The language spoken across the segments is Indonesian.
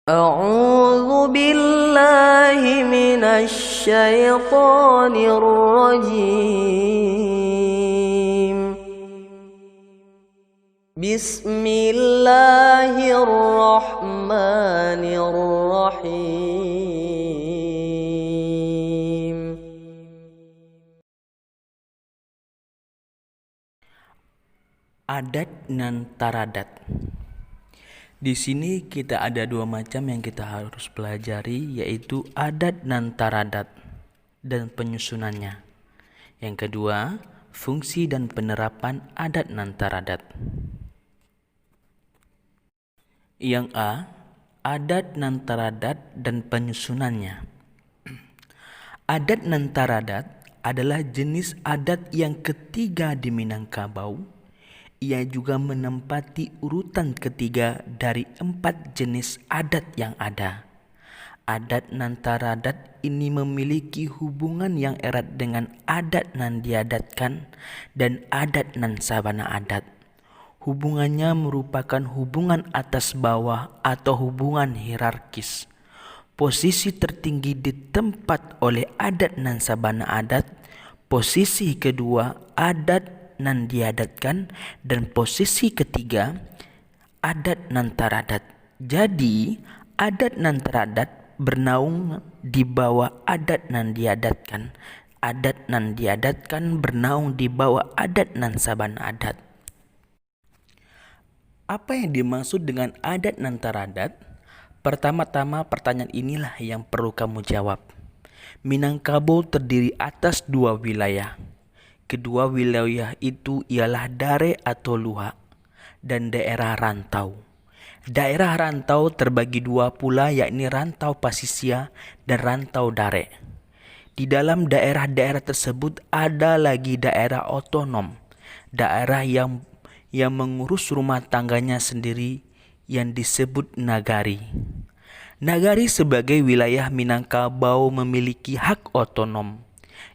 أعوذ بالله من الشيطان الرجيم. بسم الله الرحمن الرحيم. Adat dan taradat. Di sini kita ada dua macam yang kita harus pelajari, yaitu adat dan taradat dan penyusunannya. Yang kedua, fungsi dan penerapan adat dan taradat. Yang A, adat dan taradat dan penyusunannya. Adat dan taradat adalah jenis adat yang ketiga di Minangkabau. Ia juga menempati urutan ketiga dari 4 jenis adat yang ada. Adat nan taradat ini memiliki hubungan yang erat dengan adat nan diadatkan dan adat nan sabana adat. Hubungannya merupakan hubungan atas bawah atau hubungan hierarkis. Posisi tertinggi ditempat oleh adat nan sabana adat. Posisi kedua adat nan diadatkan, dan posisi ketiga adat nan taradat. Jadi adat nan taradat bernaung di bawah adat nan diadatkan. Adat nan diadatkan bernaung di bawah adat nan sabana adat. Apa yang dimaksud dengan adat nan taradat? Pertama-tama pertanyaan inilah yang perlu kamu jawab. Minangkabau terdiri atas 2 wilayah. Kedua wilayah itu ialah Dare atau Luhak dan daerah rantau. Daerah rantau terbagi 2 pula, yakni rantau Pasisia dan rantau Dare. Di dalam daerah-daerah tersebut ada lagi daerah otonom, daerah yang mengurus rumah tangganya sendiri yang disebut nagari. Nagari sebagai wilayah Minangkabau memiliki hak otonom.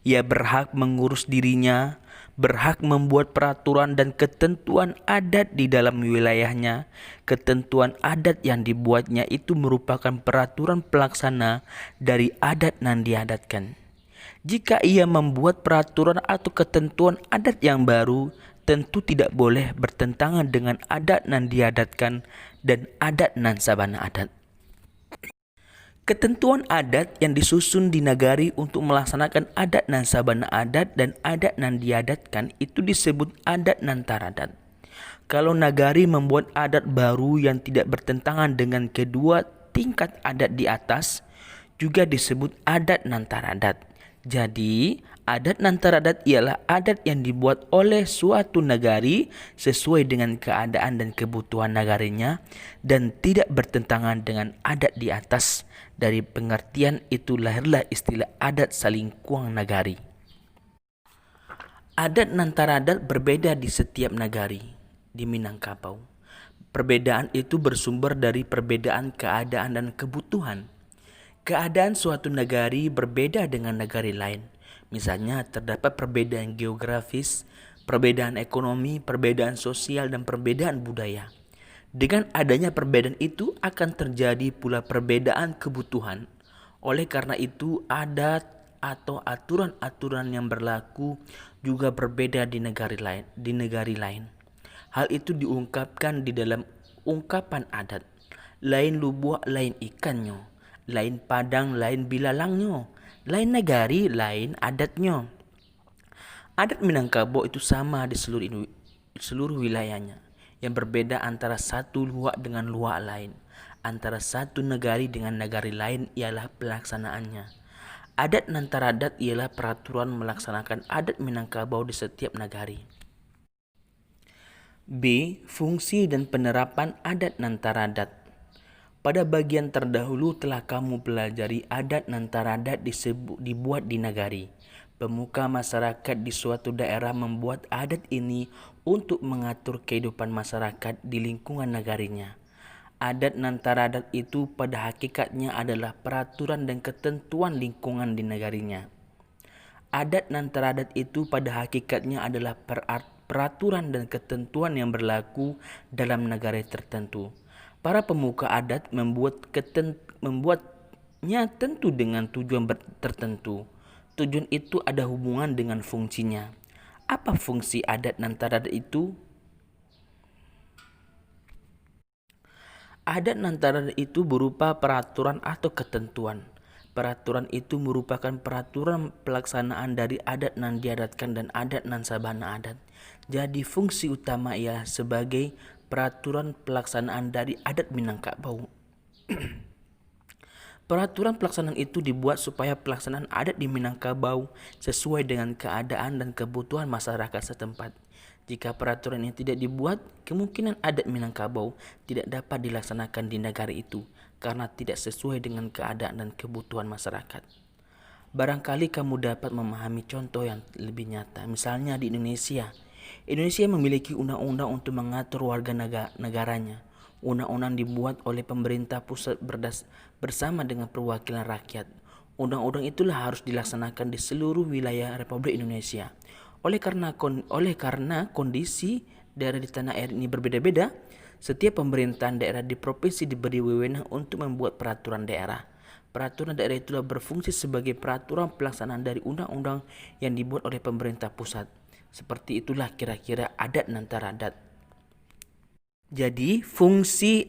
Ia berhak mengurus dirinya, berhak membuat peraturan dan ketentuan adat di dalam wilayahnya. Ketentuan adat yang dibuatnya itu merupakan peraturan pelaksana dari adat yang diadatkan. Jika ia membuat peraturan atau ketentuan adat yang baru, tentu tidak boleh bertentangan dengan adat yang diadatkan dan adat nan sabana adat. Ketentuan adat yang disusun di nagari untuk melaksanakan adat nan sabana adat dan adat nan diadatkan itu disebut adat nan taradat. Kalau nagari membuat adat baru yang tidak bertentangan dengan kedua tingkat adat di atas, juga disebut adat nan taradat. Jadi, adat nan taradat ialah adat yang dibuat oleh suatu nagari sesuai dengan keadaan dan kebutuhan nagarinya dan tidak bertentangan dengan adat di atas. Dari pengertian itu lahirlah istilah adat salingkuang nagari. Adat nan taradat berbeda di setiap nagari di Minangkabau. Perbedaan itu bersumber dari perbedaan keadaan dan kebutuhan. Keadaan suatu nagari berbeda dengan nagari lain. Misalnya terdapat perbedaan geografis, perbedaan ekonomi, perbedaan sosial, dan perbedaan budaya. Dengan adanya perbedaan itu akan terjadi pula perbedaan kebutuhan. Oleh karena itu adat atau aturan-aturan yang berlaku juga berbeda di negari lain. Hal itu diungkapkan di dalam ungkapan adat. Lain lubuk, lain ikannya. Lain padang, lain bilalangnya. Lain nagari, lain adatnya. Adat Minangkabau itu sama di seluruh wilayahnya. Yang berbeda antara satu luak dengan luak lain. Antara satu nagari dengan nagari lain ialah pelaksanaannya. Adat nan taradat ialah peraturan melaksanakan adat Minangkabau di setiap nagari. B. Fungsi dan penerapan adat nan taradat. Pada bagian terdahulu telah kamu pelajari adat nan taradat dibuat di nagari. Pemuka masyarakat di suatu daerah membuat adat ini untuk mengatur kehidupan masyarakat di lingkungan nagarinya. Adat nan taradat itu pada hakikatnya adalah peraturan dan ketentuan lingkungan di nagarinya. Adat nan taradat itu pada hakikatnya adalah peraturan dan ketentuan yang berlaku dalam negara tertentu. Para pemuka adat membuatnya tentu dengan tujuan tertentu. Tujuan itu ada hubungan dengan fungsinya. Apa fungsi adat Nantaradat itu? Adat Nantaradat itu berupa peraturan atau ketentuan. Peraturan itu merupakan peraturan pelaksanaan dari adat nan diadatkan dan adat nan sabana adat. Jadi fungsi utama ialah sebagai peraturan pelaksanaan dari adat Minangkabau. Peraturan pelaksanaan itu dibuat supaya pelaksanaan adat di Minangkabau sesuai dengan keadaan dan kebutuhan masyarakat setempat. Jika peraturan ini tidak dibuat, kemungkinan adat Minangkabau tidak dapat dilaksanakan di negara itu karena tidak sesuai dengan keadaan dan kebutuhan masyarakat. Barangkali kamu dapat memahami contoh yang lebih nyata. Misalnya di Indonesia. Indonesia memiliki undang-undang untuk mengatur warga negaranya. Undang-undang dibuat oleh pemerintah pusat bersama dengan perwakilan rakyat. Undang-undang itulah harus dilaksanakan di seluruh wilayah Republik Indonesia. Oleh karena kondisi daerah di tanah air ini berbeda-beda, setiap pemerintahan daerah di provinsi diberi wewenang untuk membuat peraturan daerah. Peraturan daerah itulah berfungsi sebagai peraturan pelaksanaan dari undang-undang yang dibuat oleh pemerintah pusat. Seperti itulah kira-kira adat Nantaradat. Jadi fungsi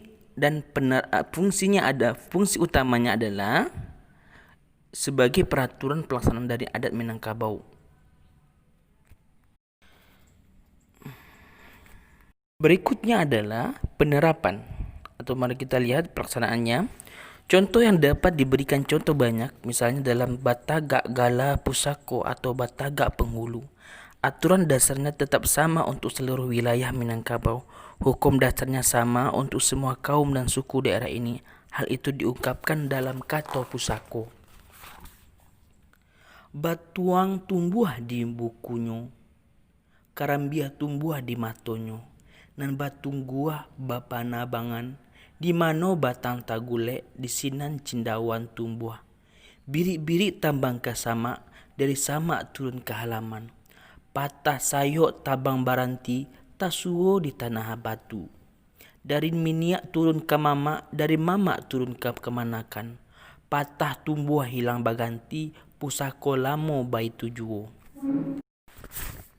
utamanya adalah sebagai peraturan pelaksanaan dari adat Minangkabau. Berikutnya adalah penerapan, atau mari kita lihat pelaksanaannya. Contoh yang dapat diberikan contoh banyak, misalnya dalam Batagak Gala Pusako atau Batagak Penghulu. Aturan dasarnya tetap sama untuk seluruh wilayah Minangkabau. Hukum dasarnya sama untuk semua kaum dan suku daerah ini. Hal itu diungkapkan dalam Kato Pusako. Batuang tumbuh di bukunyo, karambia tumbuh di matonyo, nan batung gua bapana bangan, di mano batang tagule, di sinan cindawan tumbuh. Birik-birik tambang kasama, dari sama turun ke halaman. Patah sayok tabang baranti, tasuo di tanah batu. Dari miniak turun ke mama, dari mama turun ke kemanakan. Patah tumbuh hilang baganti, pusako lamo bai tujuo.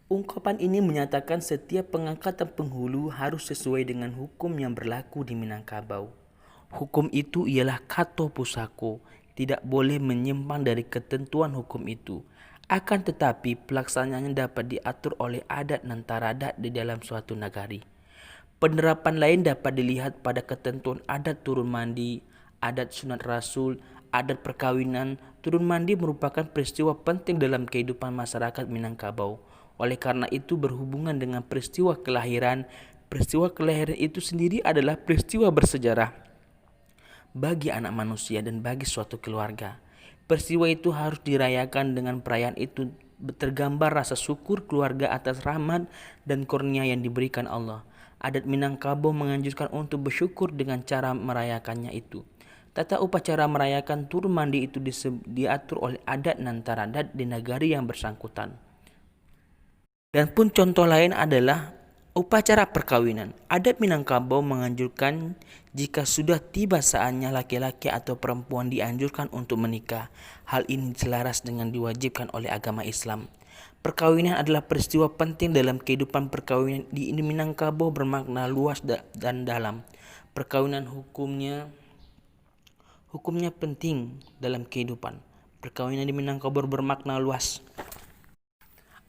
Ungkapan ini menyatakan setiap pengangkatan penghulu harus sesuai dengan hukum yang berlaku di Minangkabau. Hukum itu ialah Kato Pusako, tidak boleh menyimpang dari ketentuan hukum itu. Akan tetapi pelaksanaannya dapat diatur oleh adat Nantaradat di dalam suatu nagari. Penerapan lain dapat dilihat pada ketentuan adat turun mandi, adat sunat rasul, adat perkawinan. Turun mandi merupakan peristiwa penting dalam kehidupan masyarakat Minangkabau. Oleh karena itu berhubungan dengan peristiwa kelahiran. Peristiwa kelahiran itu sendiri adalah peristiwa bersejarah bagi anak manusia dan bagi suatu keluarga. Peristiwa itu harus dirayakan. Dengan perayaan itu tergambar rasa syukur keluarga atas rahmat dan kurnia yang diberikan Allah. Adat Minangkabau menganjurkan untuk bersyukur dengan cara merayakannya itu. Tata upacara merayakan turun mandi itu diatur oleh adat Nantaradat di negari yang bersangkutan. Dan pun contoh lain adalah upacara perkawinan. Adat Minangkabau menganjurkan jika sudah tiba saatnya laki-laki atau perempuan dianjurkan untuk menikah. Hal ini selaras dengan diwajibkan oleh agama Islam. Perkawinan adalah peristiwa penting dalam kehidupan. Perkawinan di Minangkabau bermakna luas dan dalam. Perkawinan hukumnya penting dalam kehidupan. Perkawinan di Minangkabau bermakna luas.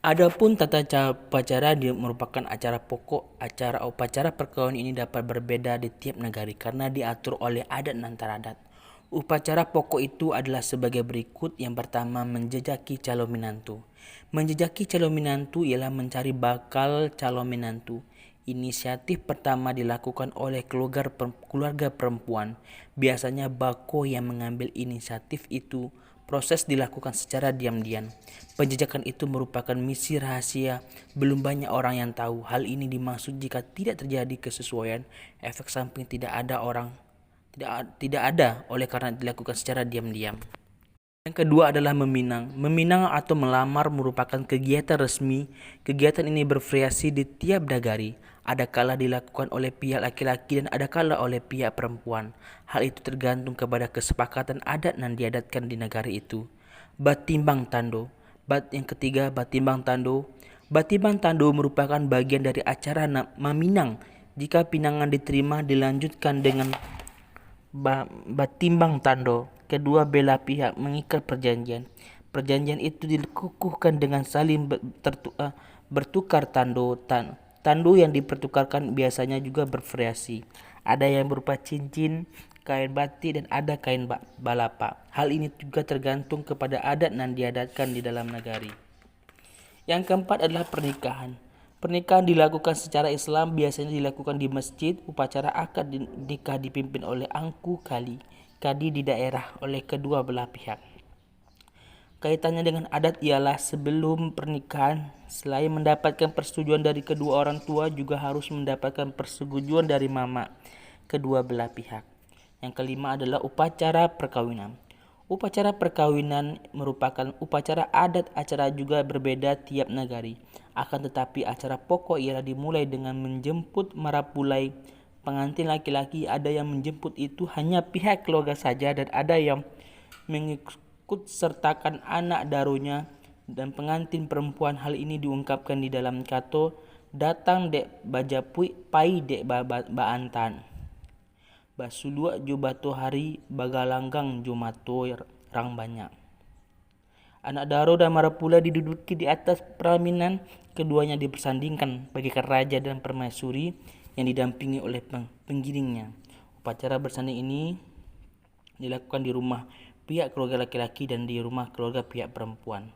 Adapun tata upacara merupakan acara pokok. Acara upacara perkawinan ini dapat berbeda di tiap negari karena diatur oleh adat Nantaradat. Upacara pokok itu adalah sebagai berikut. Yang pertama, menjejaki calon menantu. Menjejaki calon menantu ialah mencari bakal calon menantu. Inisiatif pertama dilakukan oleh keluarga perempuan. Biasanya bako yang mengambil inisiatif itu. Proses dilakukan secara diam-diam. Penjejakan itu merupakan misi rahasia. Belum banyak orang yang tahu. Hal ini dimaksud jika tidak terjadi kesesuaian, efek samping tidak ada, oleh karena dilakukan secara diam-diam. Yang kedua adalah meminang. Meminang atau melamar merupakan kegiatan resmi. Kegiatan ini bervariasi di tiap nagari. Ada kala dilakukan oleh pihak laki-laki dan ada kala oleh pihak perempuan. Hal itu tergantung kepada kesepakatan adat yang diadatkan di negara itu. Batimbang tando. Yang ketiga, batimbang tando. Batimbang tando merupakan bagian dari acara meminang. Jika pinangan diterima, dilanjutkan dengan batimbang tando. Kedua belah pihak mengikat perjanjian. Perjanjian itu dikukuhkan dengan saling bertukar tando. Tando yang dipertukarkan biasanya juga bervariasi. Ada yang berupa cincin, kain batik, dan ada kain balapa. Hal ini juga tergantung kepada adat yang diadatkan di dalam negari. Yang keempat adalah pernikahan. Pernikahan dilakukan secara Islam, biasanya dilakukan di masjid. Upacara akad nikah dipimpin oleh angku kadi di daerah oleh kedua belah pihak. Kaitannya dengan adat ialah sebelum pernikahan, selain mendapatkan persetujuan dari kedua orang tua, juga harus mendapatkan persetujuan dari mama kedua belah pihak. Yang kelima adalah upacara perkawinan. Upacara perkawinan merupakan upacara adat. Acara juga berbeda tiap negari. Akan tetapi acara pokok ialah dimulai dengan menjemput marapulai pengantin laki-laki. Ada yang menjemput itu hanya pihak keluarga saja dan ada yang mengikut sertakan anak darunya dan pengantin perempuan. Hal ini diungkapkan di dalam kato datang dek bajapui pai dek baantan. Basulua jo bato hari bagalanggang jo mato rang banyak. Anak daro dan marapula diduduki di atas pelaminan. Keduanya dipersandingkan bagaikan raja dan permaisuri yang didampingi oleh penggiringnya. Upacara bersanding ini dilakukan di rumah pihak keluarga laki-laki dan di rumah keluarga pihak perempuan.